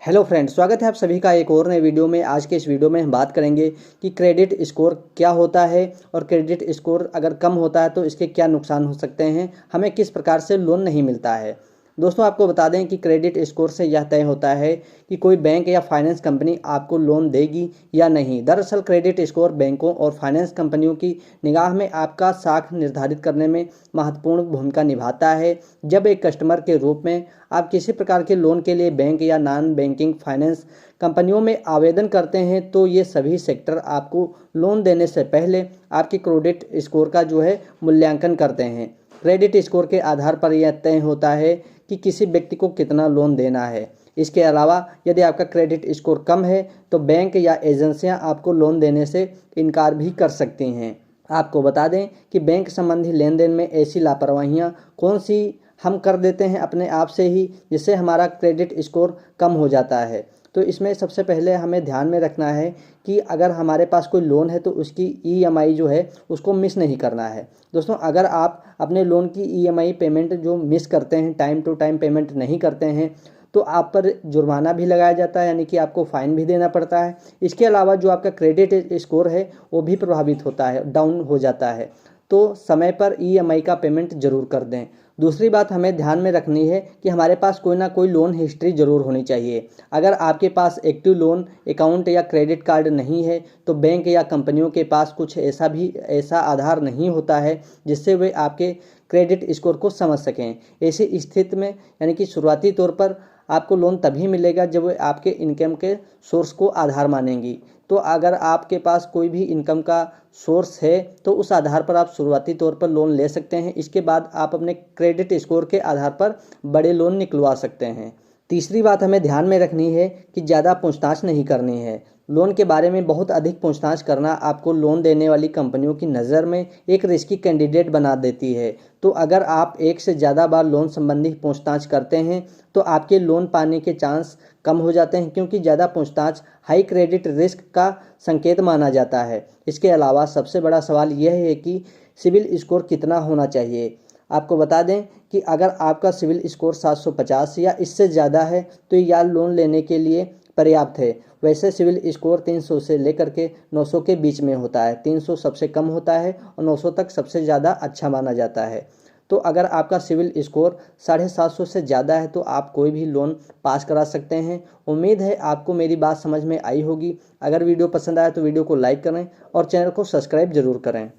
Hello friends, स्वागत है आप सभी का एक और नए वीडियो में। आज के इस वीडियो में हम बात करेंगे कि क्रेडिट स्कोर क्या होता है और क्रेडिट स्कोर अगर कम होता है तो इसके क्या नुकसान हो सकते हैं, हमें किस प्रकार से लोन नहीं मिलता है। दोस्तों, आपको बता दें कि क्रेडिट स्कोर से यह तय होता है कि कोई बैंक या फाइनेंस कंपनी आपको लोन देगी या नहीं। दरअसल क्रेडिट स्कोर बैंकों और फाइनेंस कंपनियों की निगाह में आपका साख निर्धारित करने में महत्वपूर्ण भूमिका निभाता है। जब एक कस्टमर के रूप में आप किसी प्रकार के लोन के लिए बैंक या नॉन बैंकिंग फाइनेंस कंपनियों में आवेदन करते हैं तो ये सभी सेक्टर आपको लोन देने से पहले आपकी क्रेडिट स्कोर का मूल्यांकन करते हैं। क्रेडिट स्कोर के आधार पर यह तय होता है कि किसी व्यक्ति को कितना लोन देना है। इसके अलावा यदि आपका क्रेडिट स्कोर कम है तो बैंक या एजेंसियां आपको लोन देने से इनकार भी कर सकती हैं। आपको बता दें कि बैंक संबंधी लेन देन में ऐसी लापरवाहियां कौन सी हम कर देते हैं अपने आप से ही, जिससे हमारा क्रेडिट स्कोर कम हो जाता है। तो इसमें सबसे पहले हमें ध्यान में रखना है कि अगर हमारे पास कोई लोन है तो उसकी ईएमआई उसको मिस नहीं करना है। दोस्तों, अगर आप अपने लोन की ईएमआई पेमेंट मिस करते हैं, टाइम टू टाइम पेमेंट नहीं करते हैं, तो आप पर जुर्माना भी लगाया जाता है, यानी कि आपको फ़ाइन भी देना पड़ता है। इसके अलावा जो आपका क्रेडिट स्कोर है वो भी प्रभावित होता है, डाउन हो जाता है। तो समय पर ईएमआई का पेमेंट ज़रूर कर दें। दूसरी बात हमें ध्यान में रखनी है कि हमारे पास कोई ना कोई लोन हिस्ट्री ज़रूर होनी चाहिए। अगर आपके पास एक्टिव लोन अकाउंट या क्रेडिट कार्ड नहीं है तो बैंक या कंपनियों के पास कुछ ऐसा आधार नहीं होता है जिससे वे आपके क्रेडिट स्कोर को समझ सकें। ऐसी स्थिति में यानी कि शुरुआती तौर पर आपको लोन तभी मिलेगा जब वे आपके इनकम के सोर्स को आधार मानेंगी। तो अगर आपके पास कोई भी इनकम का सोर्स है तो उस आधार पर आप शुरुआती तौर पर लोन ले सकते हैं। इसके बाद आप अपने क्रेडिट स्कोर के आधार पर बड़े लोन निकलवा सकते हैं। तीसरी बात हमें ध्यान में रखनी है कि ज़्यादा पूछताछ नहीं करनी है। लोन के बारे में बहुत अधिक पूछताछ करना आपको लोन देने वाली कंपनियों की नज़र में एक रिस्की कैंडिडेट बना देती है। तो अगर आप एक से ज़्यादा बार लोन संबंधी पूछताछ करते हैं तो आपके लोन पाने के चांस कम हो जाते हैं, क्योंकि ज़्यादा पूछताछ हाई क्रेडिट रिस्क का संकेत माना जाता है। इसके अलावा सबसे बड़ा सवाल यह है कि सिबिल स्कोर कितना होना चाहिए। आपको बता दें कि अगर आपका सिबिल स्कोर 750 या इससे ज़्यादा है तो यह लोन लेने के लिए पर्याप्त है। वैसे सिबिल स्कोर 300 से लेकर के 900 के बीच में होता है। 300 सबसे कम होता है और 900 तक सबसे ज़्यादा अच्छा माना जाता है। तो अगर आपका सिबिल स्कोर 750 से ज़्यादा है तो आप कोई भी लोन पास करा सकते हैं। उम्मीद है आपको मेरी बात समझ में आई होगी। अगर वीडियो पसंद आया तो वीडियो को लाइक करें और चैनल को सब्सक्राइब जरूर करें।